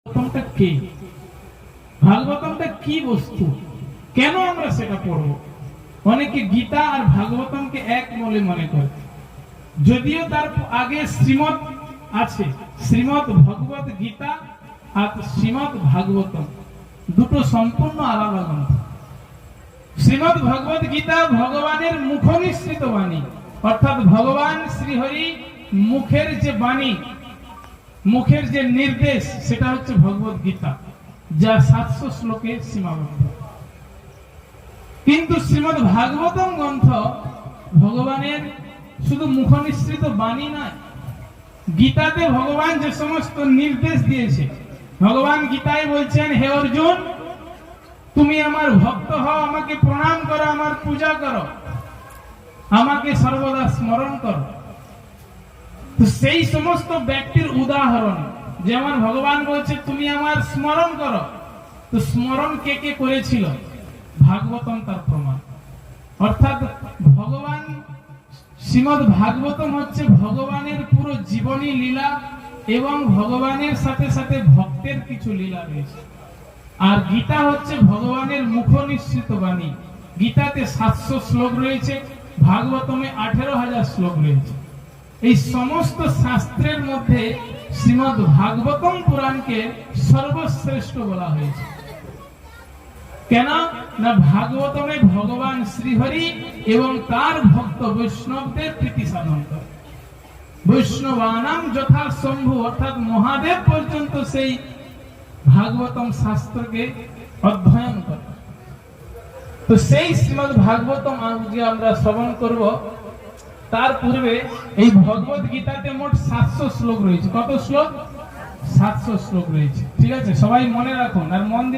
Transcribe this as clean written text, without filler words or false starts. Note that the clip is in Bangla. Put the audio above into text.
ভাগবতমটা কি? ভাগবতমটা কি বস্তু, কেন আমরা সেটা পড়ব? অনেকে গীতা আর ভাগবতমকে এক বলে মনে করে, যদিও তার আগে শ্রীমৎ আছে। শ্রীমৎ ভগবত গীতা আর শ্রীমৎ ভাগবতম দুটো সম্পূর্ণ আলাদা গ্রন্থ। শ্রীমৎ ভগবত গীতা ভগবানের মুখনিসৃত বাণী, অর্থাৎ ভগবান শ্রীহরি মুখের যে বাণী, মুখের যে নির্দেশ, সেটা হচ্ছে ভগবত গীতা, যা 700 শ্লোকে সীমাবদ্ধ। কিন্তু শ্রীমৎ ভাগবতম গ্রন্থ ভগবানের শুধু মুখনিসৃত বাণী নয়, গীতাতে ভগবান যে সমস্ত নির্দেশ দিয়েছে। ভগবান গীতায় বলছেন, হে অর্জুন, তুমি আমার ভক্ত হও, আমাকে প্রণাম করো, আমার পূজা করো, আমাকে সর্বদা স্মরণ করো। তো সেই সমস্ত ব্যক্তির উদাহরণ, যেমন ভগবান বলছে তুমি আমার স্মরণ করো, তো স্মরণ কে কে করেছিল? ভাগবতম তার প্রমাণ। অর্থাৎ ভগবান, শ্রীমৎ ভাগবতম হচ্ছে ভগবানের পুরো জীবনী লীলা, এবং ভগবানের সাথে সাথে ভক্তের কিছু লীলা রয়েছে। আর গীতা হচ্ছে ভগবানের মুখনিসৃত বাণী। গীতাতে 700 শ্লোক রয়েছে, ভাগবতমে 18,000 শ্লোক রয়েছে। এই সমস্ত শাস্ত্রের মধ্যে শ্রীমৎ ভাগবতম পুরাণকে সর্বশ্রেষ্ঠ বলা হয়েছে। কেন না ভাগবতমে ভগবান শ্রীহরি এবং তার ভক্ত বৈষ্ণবদের প্রীতি সাধন করে। বৈষ্ণবানাম যথা শম্ভু, অর্থাৎ মহাদেব পর্যন্ত সেই ভাগবতম শাস্ত্রকে অধ্যয়ন করে। তো সেই শ্রীমৎ ভাগবতম আজকে আমরা শ্রবণ করব। তার পূর্বে এই ভগবত গীতাতে মোট 700 শ্লোক রয়েছে। কত শ্লোক? 700 শ্লোক রয়েছে। ঠিক আছে, সবাই মনে রাখুন আর মন